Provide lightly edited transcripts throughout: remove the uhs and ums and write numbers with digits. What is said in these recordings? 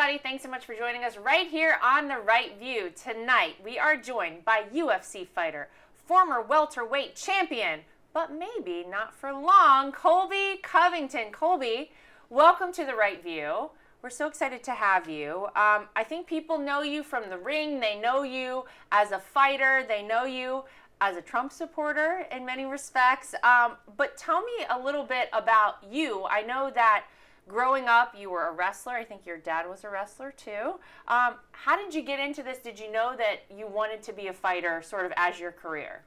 everybody. Thanks so much for joining us right here on The Right View. Tonight, we are joined by UFC fighter, former welterweight champion, but maybe not for long, Colby Covington. Colby, welcome to The Right View. We're so excited to have you. I think people know you from the ring. They know you as a fighter. They know you as a Trump supporter in many respects. But tell me a little bit about you. I know that growing up, you were a wrestler. I think your dad was a wrestler too. How did you get into this? Did you know that you wanted to be a fighter sort of as your career?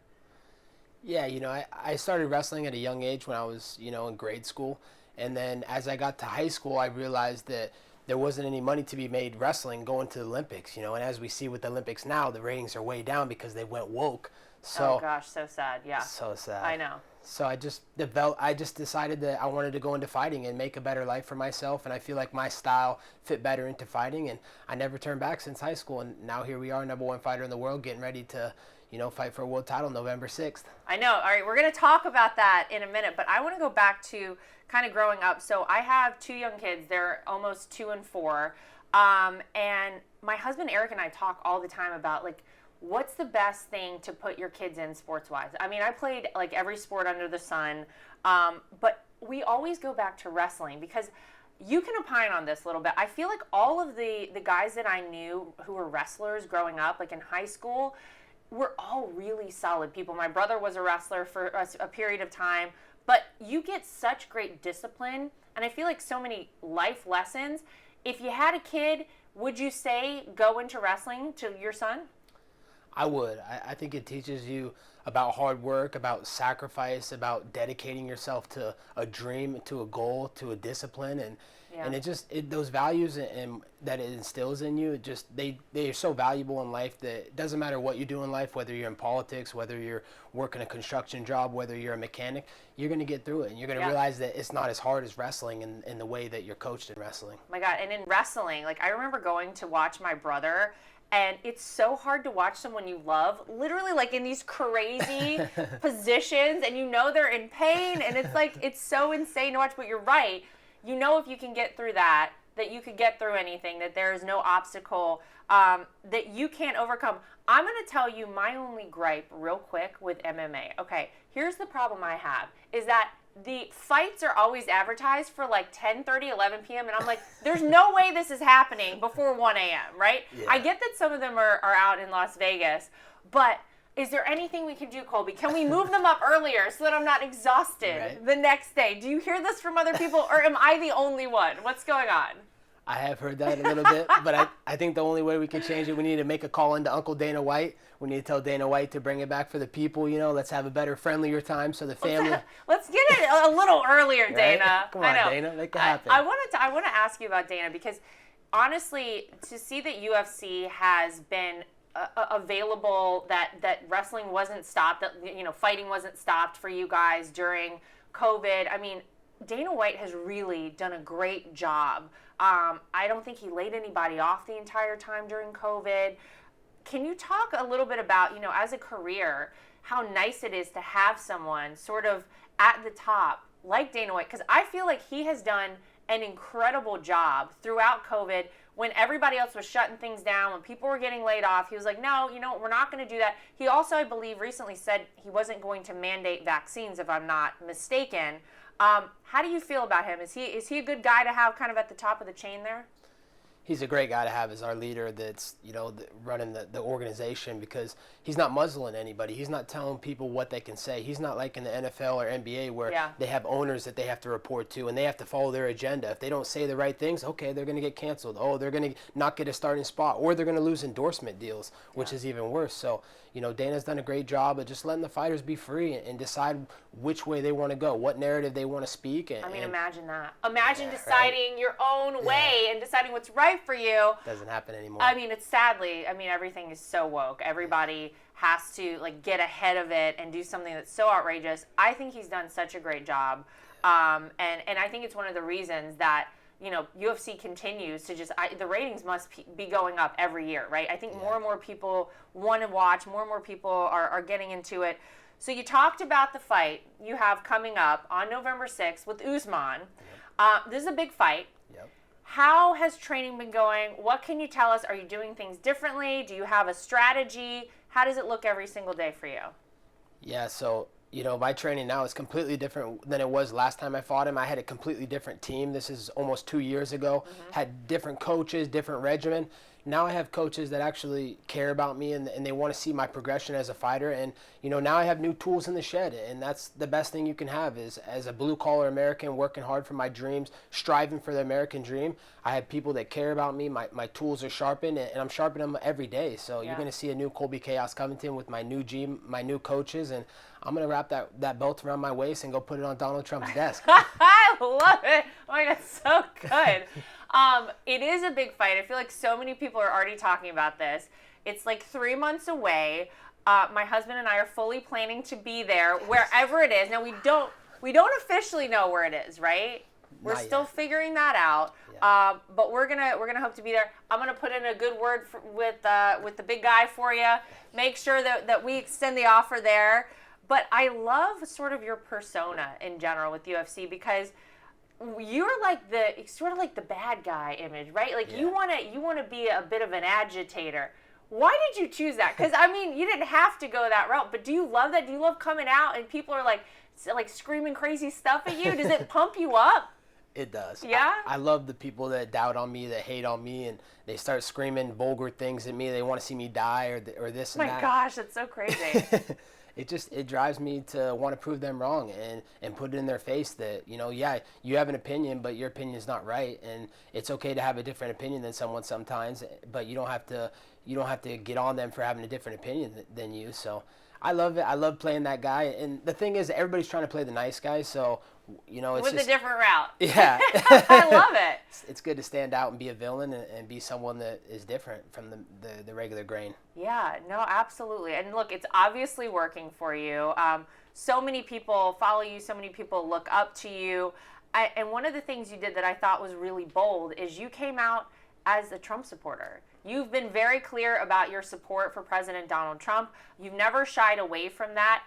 Yeah, I started wrestling at a young age when I was, in grade school. And then as I got to high school, I realized that there wasn't any money to be made wrestling going to the Olympics, and as we see with the Olympics now, the ratings are way down because they went woke. So, oh gosh, so sad. Yeah. So sad. I know. So I just decided that I wanted to go into fighting and make a better life for myself, and I feel like my style fit better into fighting, and I never turned back since high school, and now here we are, #1 fighter in the world, getting ready to, fight for a world title November 6th. I know. All right, we're going to talk about that in a minute, but I want to go back to kind of growing up. So I have 2 young kids. They're almost 2 and 4, and my husband Eric and I talk all the time about what's the best thing to put your kids in sports-wise? I mean, I played every sport under the sun, but we always go back to wrestling because you can opine on this a little bit. I feel like all of the guys that I knew who were wrestlers growing up, in high school, were all really solid people. My brother was a wrestler for a period of time, but you get such great discipline, and I feel like so many life lessons. If you had a kid, would you say go into wrestling to your son? I would. I think it teaches you about hard work, about sacrifice, about dedicating yourself to a dream, to a goal, to a discipline, and those values and that it instills in you, they are so valuable in life that it doesn't matter what you do in life, whether you're in politics, whether you're working a construction job, whether you're a mechanic, you're going to get through it, and you're going to realize that it's not as hard as wrestling in the way that you're coached in wrestling. Oh my God, and in wrestling, I remember going to watch my brother. And it's so hard to watch someone you love, literally in these crazy positions, and they're in pain, and it's so insane to watch, but you're right. If you can get through that you could get through anything, that there is no obstacle that you can't overcome. I'm going to tell you my only gripe real quick with MMA. Okay, here's the problem I have, is that the fights are always advertised for 10:30, 11 p.m. And I'm like, there's no way this is happening before 1 a.m., right? Yeah. I get that some of them are out in Las Vegas, but is there anything we can do, Colby? Can we move them up earlier so that I'm not exhausted the next day? Do you hear this from other people, or am I the only one? What's going on? I have heard that a little bit, but I think the only way we can change it, we need to make a call into Uncle Dana White. We need to tell Dana White to bring it back for the people, let's have a better, friendlier time so the family. Let's get it a little earlier, Dana. Right? Come on, Dana, make it happen. I want to ask you about Dana because honestly, to see that UFC has been available, that wrestling wasn't stopped, that fighting wasn't stopped for you guys during COVID. I mean, Dana White has really done a great job. I don't think he laid anybody off the entire time during COVID. Can you talk a little bit about, as a career, how nice it is to have someone sort of at the top like Dana White? Because I feel like he has done an incredible job throughout COVID when everybody else was shutting things down, when people were getting laid off. He was like, no, we're not going to do that. He also, I believe, recently said he wasn't going to mandate vaccines, if I'm not mistaken. How do you feel about him? Is he a good guy to have kind of at the top of the chain there? He's a great guy to have as our leader that's, running the organization, because he's not muzzling anybody. He's not telling people what they can say. He's not like in the NFL or NBA where they have owners that they have to report to and they have to follow their agenda. If they don't say the right things, okay, they're going to get canceled. Oh, they're going to not get a starting spot, or they're going to lose endorsement deals, which is even worse. So, Dana's done a great job of just letting the fighters be free and decide which way they want to go, what narrative they want to speak. Imagine that. Imagine deciding your own way and deciding what's right for you. Doesn't happen anymore. It's sadly, everything is so woke. Everybody has to get ahead of it and do something that's so outrageous. I think he's done such a great job. And I think it's one of the reasons that UFC continues to the ratings must be going up every year, right? I think more and more people want to watch, more and more people are getting into it. So you talked about the fight you have coming up on November 6th with Usman. This is a big fight. Yep. How has training been going? What can you tell us? Are you doing things differently? Do you have a strategy? How does it look every single day for you? Yeah, so, my training now is completely different than it was last time I fought him. I had a completely different team. This is almost 2 years ago. Had different coaches, different regimen. Now I have coaches that actually care about me and they want to see my progression as a fighter. And, now I have new tools in the shed. And that's the best thing you can have is as a blue-collar American working hard for my dreams, striving for the American dream. I have people that care about me. My tools are sharpened, and I'm sharpening them every day. So you're going to see a new Colby Chaos Covington with my new gym, my new coaches. And I'm going to wrap that belt around my waist and go put it on Donald Trump's desk. I love it. Oh my God, so good. It is a big fight. I feel like so many people are already talking about this. It's like 3 months away. My husband and I are fully planning to be there wherever it is. Now we don't officially know where it is, right? We're still figuring that out. Yeah. But we're gonna hope to be there. I'm gonna put in a good word with the big guy for you. Make sure that we extend the offer there. But I love sort of your persona in general with UFC because you're like the bad guy image, right? Like you wanna be a bit of an agitator. Why did you choose that? Because I mean, you didn't have to go that route, but do you love that? Do you love coming out and people are like screaming crazy stuff at you? Does it pump you up? It does. Yeah? I love the people that doubt on me, that hate on me, and they start screaming vulgar things at me. They want to see me die or this and that. Oh my gosh, that's so crazy. It drives me to want to prove them wrong and put it in their face that, you have an opinion, but your opinion is not right. And it's okay to have a different opinion than someone sometimes, but you don't have to get on them for having a different opinion than you. So I love it. I love playing that guy. And the thing is, everybody's trying to play the nice guy. So, it's with just a different route. Yeah. I love it. It's good to stand out and be a villain and be someone that is different from the regular grain. Yeah, no, absolutely. And look, it's obviously working for you. So many people follow you. So many people look up to you. And one of the things you did that I thought was really bold is you came out as a Trump supporter. You've been very clear about your support for President Donald Trump. You've never shied away from that.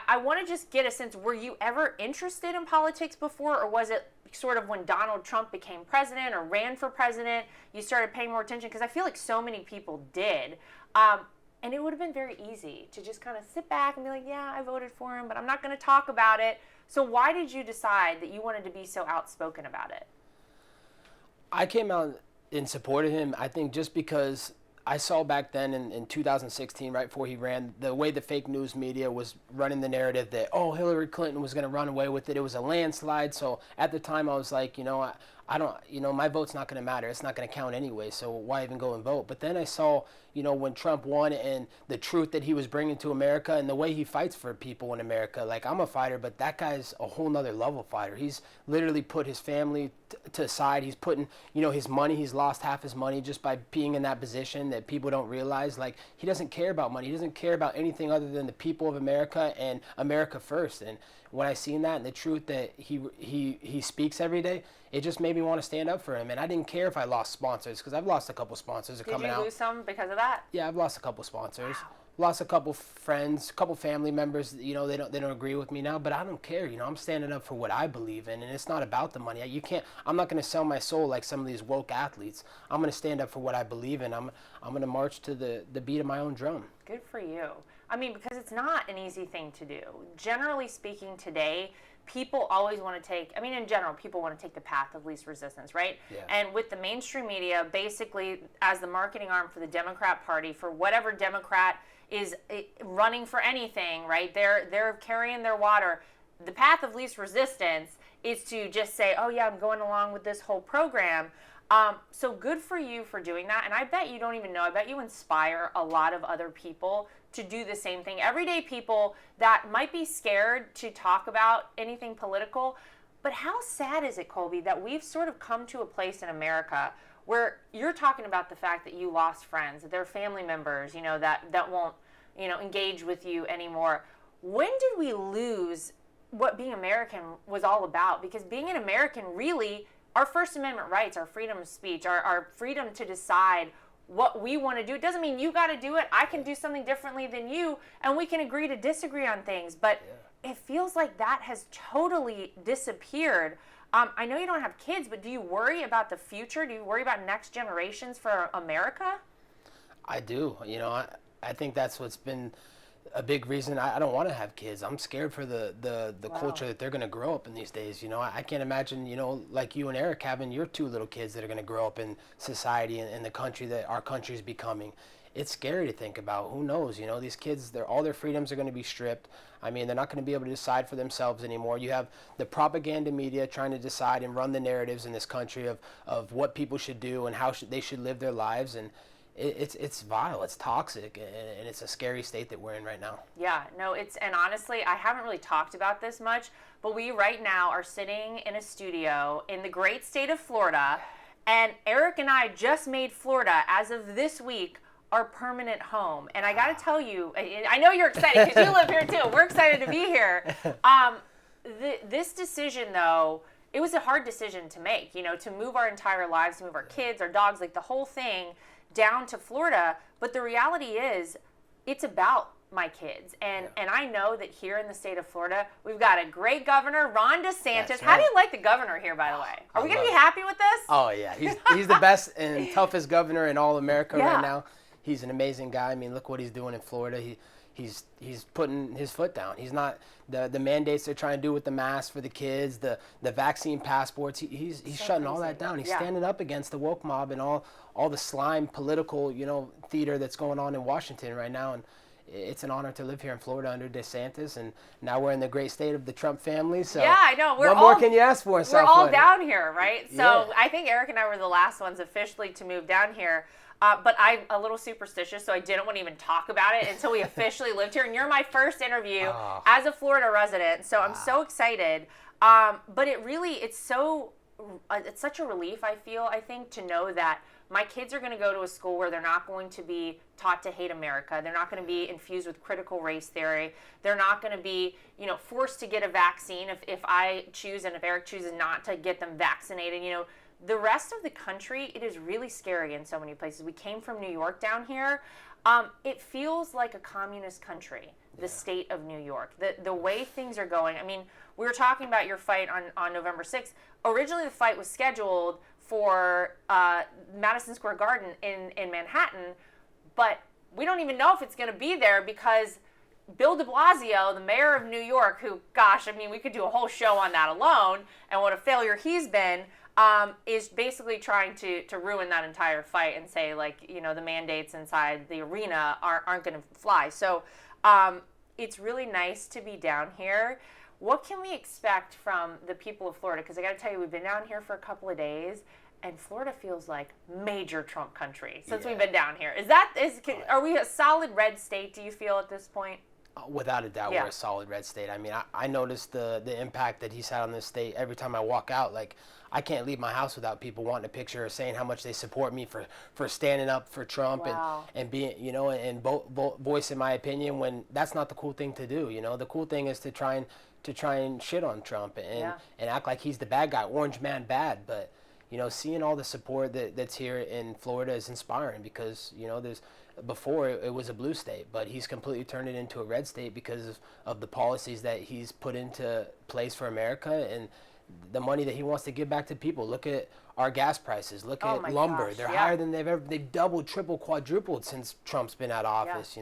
I want to just get a sense, were you ever interested in politics before, or was it sort of when Donald Trump became president or ran for president, you started paying more attention? Because I feel like so many people did. And it would have been very easy to just kind of sit back and be like, yeah, I voted for him, but I'm not going to talk about it. So why did you decide that you wanted to be so outspoken about it? I came out in support of him, I think, just because I saw back then in 2016, right before he ran, the way the fake news media was running the narrative that, Hillary Clinton was going to run away with it. It was a landslide. So at the time I was like, I don't, my vote's not going to matter. It's not going to count anyway. So why even go and vote? But then I saw, when Trump won and the truth that he was bringing to America and the way he fights for people in America. Like, I'm a fighter, but that guy's a whole nother level fighter. He's literally put his family to the side. He's putting, his money. He's lost half his money just by being in that position that people don't realize. Like, he doesn't care about money. He doesn't care about anything other than the people of America and America first. And when I seen that and the truth that he speaks every day, it just made me want to stand up for him. And I didn't care if I lost sponsors, because I've lost a couple sponsors coming out. Did you lose some because of that? Yeah, I've lost a couple sponsors. Wow. Lost a couple friends, a couple family members. They don't agree with me now, but I don't care. I'm standing up for what I believe in, and it's not about the money. I'm not going to sell my soul like some of these woke athletes. I'm going to stand up for what I believe in. I'm going to march to the beat of my own drum. Good for you. I mean, because it's not an easy thing to do. Generally speaking, today, people always want to take, in general, people want to take the path of least resistance, right? Yeah. And with the mainstream media, basically, as the marketing arm for the Democrat Party, for whatever Democrat is running for anything, right? They're carrying their water. The path of least resistance is to just say, oh yeah, I'm going along with this whole program. So good for you for doing that. And I bet you don't even know, I bet you inspire a lot of other people to do the same thing. Everyday people that might be scared to talk about anything political. But how sad is it, Colby, that we've sort of come to a place in America where you're talking about the fact that you lost friends, that they're family members, that won't, engage with you anymore. When did we lose what being American was all about? Because being an American, really, our First Amendment rights, our freedom of speech, our freedom to decide what we want to do. It doesn't mean you got to do it. I can do something differently than you, and we can agree to disagree on things. But it feels like that has totally disappeared. I know you don't have kids, but do you worry about the future? Do you worry about next generations for America? I do. I think that's what's been a big reason I don't want to have kids. I'm scared for the Wow. culture that they're going to grow up in these days. I can't imagine, like you and Eric having your 2 little kids that are going to grow up in society and the country that our country is becoming. It's scary to think about. Who knows? These kids, all their freedoms are going to be stripped. I mean, they're not going to be able to decide for themselves anymore. You have the propaganda media trying to decide and run the narratives in this country of what people should do and how they should live their lives. And it's vile, it's toxic, and it's a scary state that we're in right now. Yeah, no, and honestly, I haven't really talked about this much, but we right now are sitting in a studio in the great state of Florida, and Eric and I just made Florida, as of this week, our permanent home. And I got to tell you, I know you're excited because you live here too. We're excited to be here. This decision, though, it was a hard decision to make, to move our entire lives, to move our kids, our dogs, like the whole thing down to Florida. But the reality is, it's about my kids. And I know that here in the state of Florida, we've got a great governor, Ron DeSantis. That's How right. do you like the governor here, by the way? Are we going to be happy with this? Oh, yeah. He's the best and toughest governor in all America Yeah. right now. He's an amazing guy. I mean, look what he's doing in Florida. He's putting his foot down. He's not the mandates they're trying to do with the masks for the kids, the vaccine passports. He's So shutting all crazy. that down. He's Yeah. standing up against the woke mob and all the slime political theater that's going on in Washington right now. And it's an honor to live here in Florida under DeSantis, and now we're in the great state of the Trump family. So Yeah, I know. What more can you ask for in South We're all Florida? down here, right? So Yeah. I think Eric and I were the last ones officially to move down here. But I'm a little superstitious, so I didn't want to even talk about it until we officially lived here. And you're my first interview as a Florida resident, so I'm so excited. But it's such a relief, I think, to know that my kids are going to go to a school where they're not going to be taught to hate America. They're not going to be infused with critical race theory. They're not going to be, forced to get a vaccine if I choose and if Eric chooses not to get them vaccinated. The rest of the country, it is really scary in so many places. We came from New York down here. It feels like a communist country, the state of New York. The way things are going. I mean, we were talking about your fight on November 6th. Originally, the fight was scheduled for Madison Square Garden in Manhattan, but we don't even know if it's going to be there because Bill de Blasio, the mayor of New York, who, gosh, I mean, we could do a whole show on that alone and what a failure he's been, is basically trying to ruin that entire fight and say, the mandates inside the arena aren't going to fly. So it's really nice to be down here. What can we expect from the people of Florida? Because I got to tell you, we've been down here for a couple of days, and Florida feels like major Trump country since we've been down here. Are we a solid red state, do you feel, at this point? Without a doubt, we're a solid red state. I mean, I noticed the impact that he's had on this state every time I walk out. Like, I can't leave my house without people wanting a picture or saying how much they support me for standing up for Trump and being, and voicing my opinion when that's not the cool thing to do. The cool thing is to try and shit on Trump and act like he's the bad guy, orange man bad. But seeing all the support that's here in Florida is inspiring because before it was a blue state, but he's completely turned it into a red state because of the policies that he's put into place for America and the money that he wants to give back to people. Look at our gas prices. Look at lumber. They're higher than they've doubled, tripled, quadrupled since Trump's been out of office.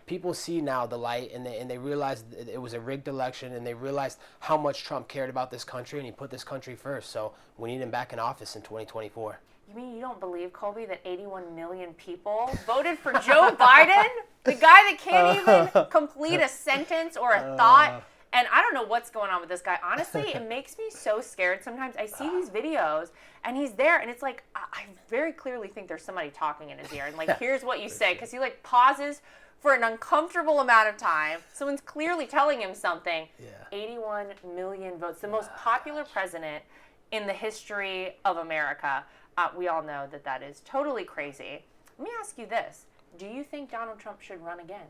People see now the light and they realize it was a rigged election and they realized how much Trump cared about this country and he put this country first. So we need him back in office in 2024. You mean you don't believe, Colby, that 81 million people voted for Joe Biden? The guy that can't even complete a sentence or a thought. And I don't know what's going on with this guy. Honestly, it makes me so scared. Sometimes I see these videos and he's there and it's like, I very clearly think there's somebody talking in his ear. And here's what you say. Because he pauses for an uncomfortable amount of time. Someone's clearly telling him something. 81 million votes. The most popular president in the history of America. We all know that is totally crazy. Let me ask you this. Do you think Donald Trump should run again?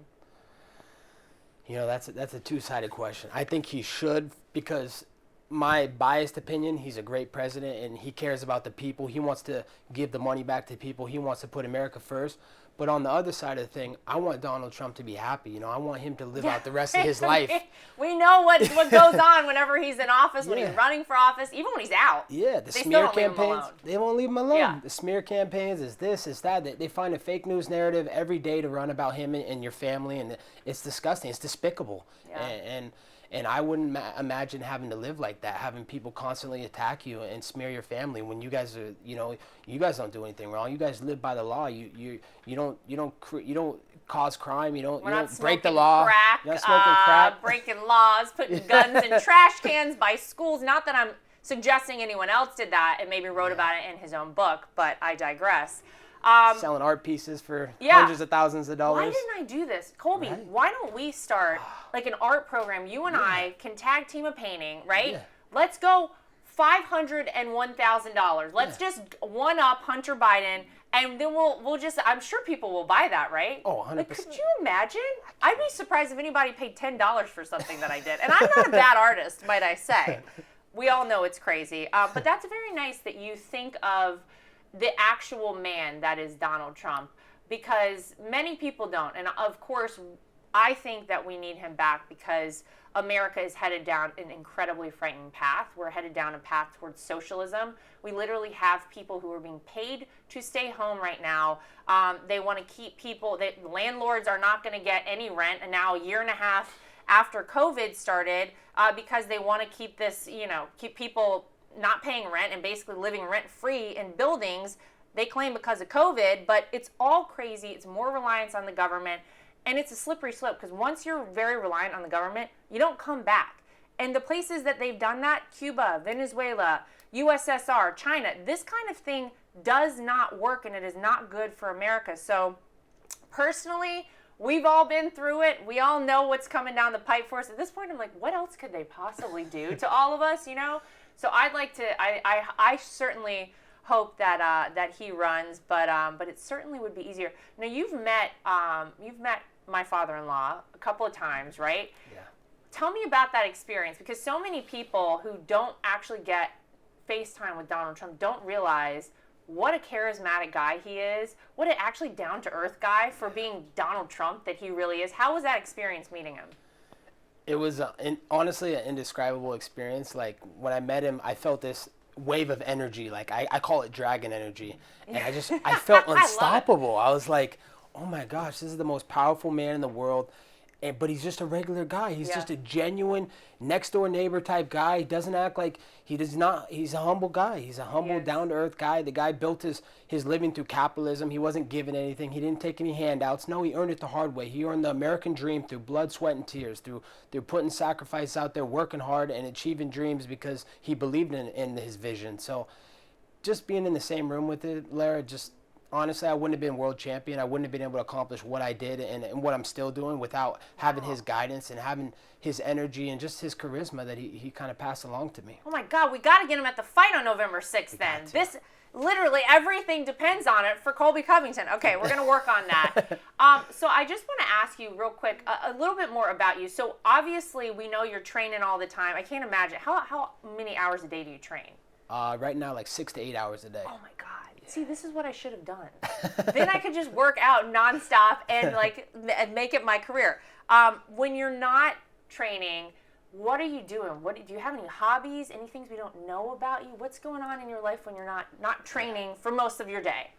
That's a two-sided question. I think he should because my biased opinion, he's a great president and he cares about the people. He wants to give the money back to people. He wants to put America first. But on the other side of the thing, I want Donald Trump to be happy. You know, I want him to live out the rest of his life. We know what goes on whenever he's in office, when he's running for office, even when he's out. Yeah, the smear campaigns, they won't leave him alone. Yeah. The smear campaigns is this, is that. They find a fake news narrative every day to run about him and your family, and it's disgusting. It's despicable. Yeah. And I wouldn't imagine having to live like that, having people constantly attack you and smear your family when you guys are, you know, you guys don't do anything wrong. You guys live by the law. You don't cause crime. You don't break the law. You're not smoking crack. Breaking laws, putting guns in trash cans by schools. Not that I'm suggesting anyone else did that and maybe wrote about it in his own book, but I digress. Selling art pieces for hundreds of thousands of dollars. Why didn't I do this? Colby, why don't we start like an art program? You and I can tag team a painting, right? Yeah. Let's go $500 and $1,000. Let's just one up Hunter Biden, and then we'll just, I'm sure people will buy that, right? Oh, 100%. Like, could you imagine? I'd be surprised if anybody paid $10 for something that I did. And I'm not a bad artist, might I say. We all know it's crazy. But that's very nice that you think of the actual man that is Donald Trump, because many people don't. And of course, I think that we need him back because America is headed down an incredibly frightening path. We're headed down a path towards socialism. We literally have people who are being paid to stay home right now. They want to keep people, landlords are not going to get any rent, and now a year and a half after COVID started, because they want to keep this, keep people not paying rent and basically living rent-free in buildings, they claim because of COVID, but it's all crazy. It's more reliance on the government, and it's a slippery slope because once you're very reliant on the government, you don't come back. And the places that they've done that, Cuba, Venezuela, USSR, China, this kind of thing does not work, and it is not good for America. So personally, we've all been through it. We all know what's coming down the pipe for us. At this point, I'm like, what else could they possibly do to all of us, So I'd like to. I certainly hope that he runs, but it certainly would be easier. Now you've met my father-in-law a couple of times, right? Yeah. Tell me about that experience, because so many people who don't actually get FaceTime with Donald Trump don't realize what a charismatic guy he is, what an actually down-to-earth guy for being Donald Trump that he really is. How was that experience meeting him? It was honestly an indescribable experience. Like when I met him, I felt this wave of energy. Like I call it dragon energy. And I felt unstoppable. I was like, oh my gosh, this is the most powerful man in the world. But he's just a regular guy. He's just a genuine next door neighbor type guy. He doesn't act like he's a humble guy. He's a humble, down to earth guy. The guy built his living through capitalism. He wasn't given anything. He didn't take any handouts. No, he earned it the hard way. He earned the American dream through blood, sweat, and tears, through putting sacrifice out there, working hard, and achieving dreams because he believed in his vision. So just being in the same room with it, Lara, honestly, I wouldn't have been world champion. I wouldn't have been able to accomplish what I did and what I'm still doing without having his guidance and having his energy and just his charisma that he kind of passed along to me. Oh my God, we got to get him at the fight on November 6th then. This, literally everything depends on it for Colby Covington. Okay, we're going to work on that. So I just want to ask you real quick a little bit more about you. So obviously we know you're training all the time. I can't imagine. How many hours a day do you train? Right now, like 6 to 8 hours a day. Oh my God. See, this is what I should have done. Then I could just work out nonstop and make it my career. When you're not training, what are you doing? Do you have any hobbies? Any things we don't know about you? What's going on in your life when you're not training for most of your day?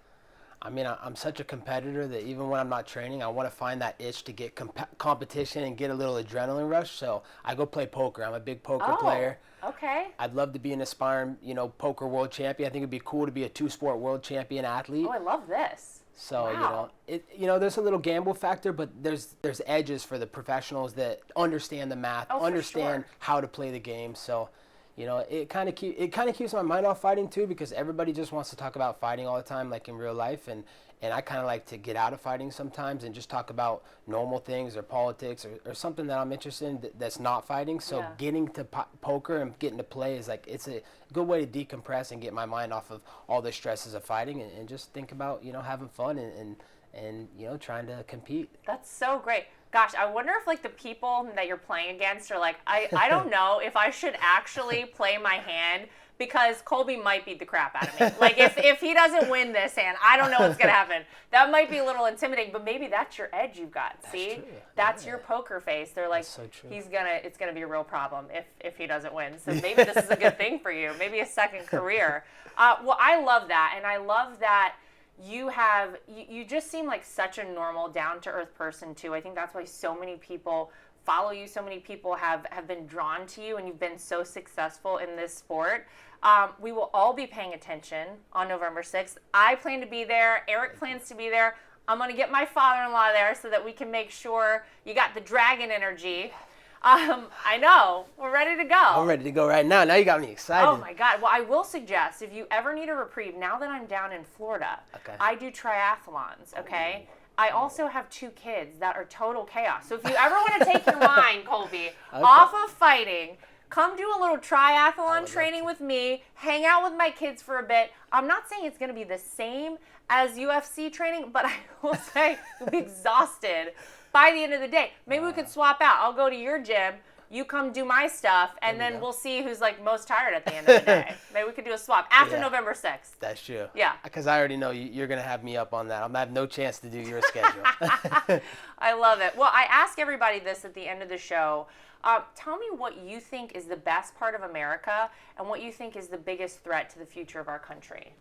I mean, I'm such a competitor that even when I'm not training, I want to find that itch to get competition and get a little adrenaline rush. So I go play poker. I'm a big poker player. Okay. I'd love to be an aspiring, poker world champion. I think it'd be cool to be a 2-sport world champion athlete. Oh, I love this. So, wow. There's a little gamble factor, but there's edges for the professionals that understand the math, understand how to play the game. So, it kind of keeps my mind off fighting too, because everybody just wants to talk about fighting all the time, like in real life, and I kind of like to get out of fighting sometimes and just talk about normal things or politics or something that I'm interested in that's not fighting. So getting to poker and getting to play is it's a good way to decompress and get my mind off of all the stresses of fighting and just think about having fun and trying to compete. That's so great. Gosh, I wonder if like the people that you're playing against are like, I don't know if I should actually play my hand, because Colby might beat the crap out of me. Like if he doesn't win this hand, I don't know what's gonna happen. That might be a little intimidating, but maybe that's your edge you've got. See, that's your poker face. They're like, so it's gonna be a real problem if he doesn't win. So maybe this is a good thing for you. Maybe a second career. Well, I love that, and I love that. You just seem like such a normal, down-to-earth person too. I think that's why so many people follow you. So many people have been drawn to you, and you've been so successful in this sport. We will all be paying attention on November 6th. I plan to be there. Eric plans to be there. I'm going to get my father-in-law there so that we can make sure you got the dragon energy. I know. We're ready to go. I'm ready to go right now. Now you got me excited. Oh, my God. Well, I will suggest, if you ever need a reprieve, now that I'm down in Florida, I do triathlons, okay? I also have 2 kids that are total chaos. So if you ever want to take your mind, Colby, off of fighting, come do a little triathlon training with me, hang out with my kids for a bit. I'm not saying it's going to be the same as UFC training, but I will say you'll be exhausted by the end of the day. Maybe we could swap out. I'll go to your gym, you come do my stuff, and then we'll see who's like most tired at the end of the day. Maybe we could do a swap after November 6th. That's true. Yeah. Because I already know you're going to have me up on that. I'm going to have no chance to do your schedule. I love it. Well, I ask everybody this at the end of the show. Tell me what you think is the best part of America and what you think is the biggest threat to the future of our country.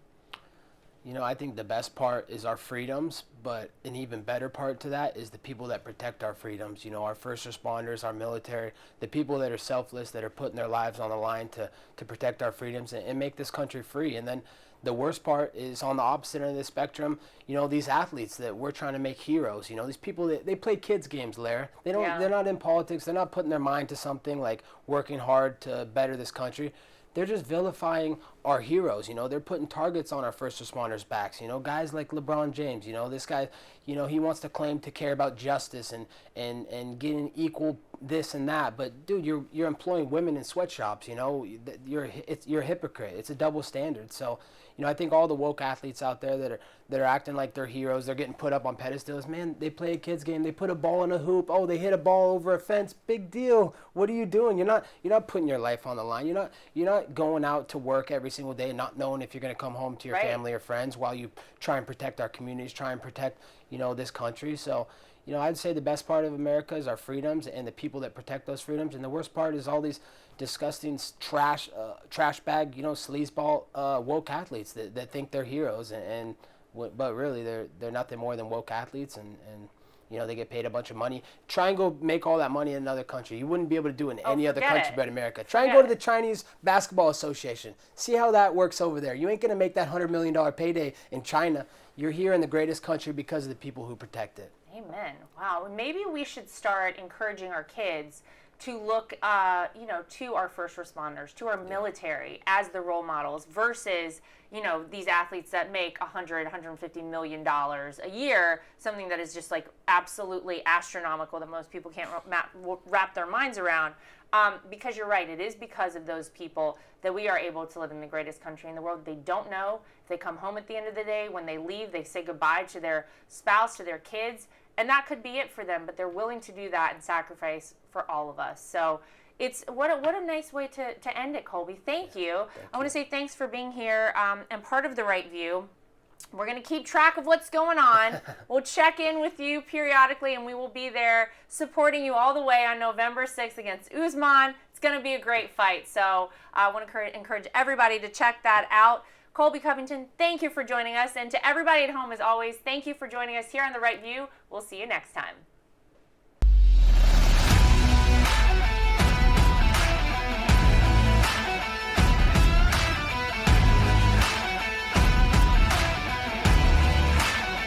You know, I think the best part is our freedoms, but an even better part to that is the people that protect our freedoms. You know, our first responders, our military, the people that are selfless, that are putting their lives on the line to protect our freedoms and make this country free. And then the worst part is on the opposite end of the spectrum, you know, these athletes that we're trying to make heroes. You know, these people, they play kids games, Lara. They're not in politics. They're not putting their mind to something like working hard to better this country. They're just vilifying our heroes. You know, they're putting targets on our first responders' backs. You know, guys like LeBron James. You know, this guy, you know, he wants to claim to care about justice and getting equal this and that. But dude, you're employing women in sweatshops. You know, you're a hypocrite. It's a double standard. So, you know, I think all the woke athletes out there that are acting like they're heroes, they're getting put up on pedestals. Man, they play a kid's game. They put a ball in a hoop. Oh, they hit a ball over a fence. Big deal. What are you doing? You're not putting your life on the line. You're not going out to work every single day and not knowing if you're going to come home to your family or friends while you try and protect our communities, try and protect, you know, this country. So, you know, I'd say the best part of America is our freedoms and the people that protect those freedoms. And the worst part is all these disgusting trash bag, you know, sleazeball woke athletes that think they're heroes but really they're nothing more than woke athletes and you know, they get paid a bunch of money. Try and go make all that money in another country. You wouldn't be able to do it in any other country but America. Try and go to the Chinese Basketball Association. See how that works over there. You ain't going to make that $100 million payday in China. You're here in the greatest country because of the people who protect it. Amen. Wow. Maybe we should start encouraging our kids to look, you know, to our first responders, to our military as the role models versus, you know, these athletes that make $150 million a year, something that is just like absolutely astronomical that most people can't wrap their minds around. Because you're right, it is because of those people that we are able to live in the greatest country in the world. They don't know if they come home at the end of the day. When they leave, they say goodbye to their spouse, to their kids, and that could be it for them, but they're willing to do that and sacrifice for all of us. So it's what a nice way to end it, Colby. Thank you. I want to say thanks for being here and part of The Right View. We're going to keep track of what's going on. We'll check in with you periodically, and we will be there supporting you all the way on November 6th against Usman. It's going to be a great fight. So I want to encourage everybody to check that out. Colby Covington, thank you for joining us. And to everybody at home, as always, thank you for joining us here on The Right View. We'll see you next time.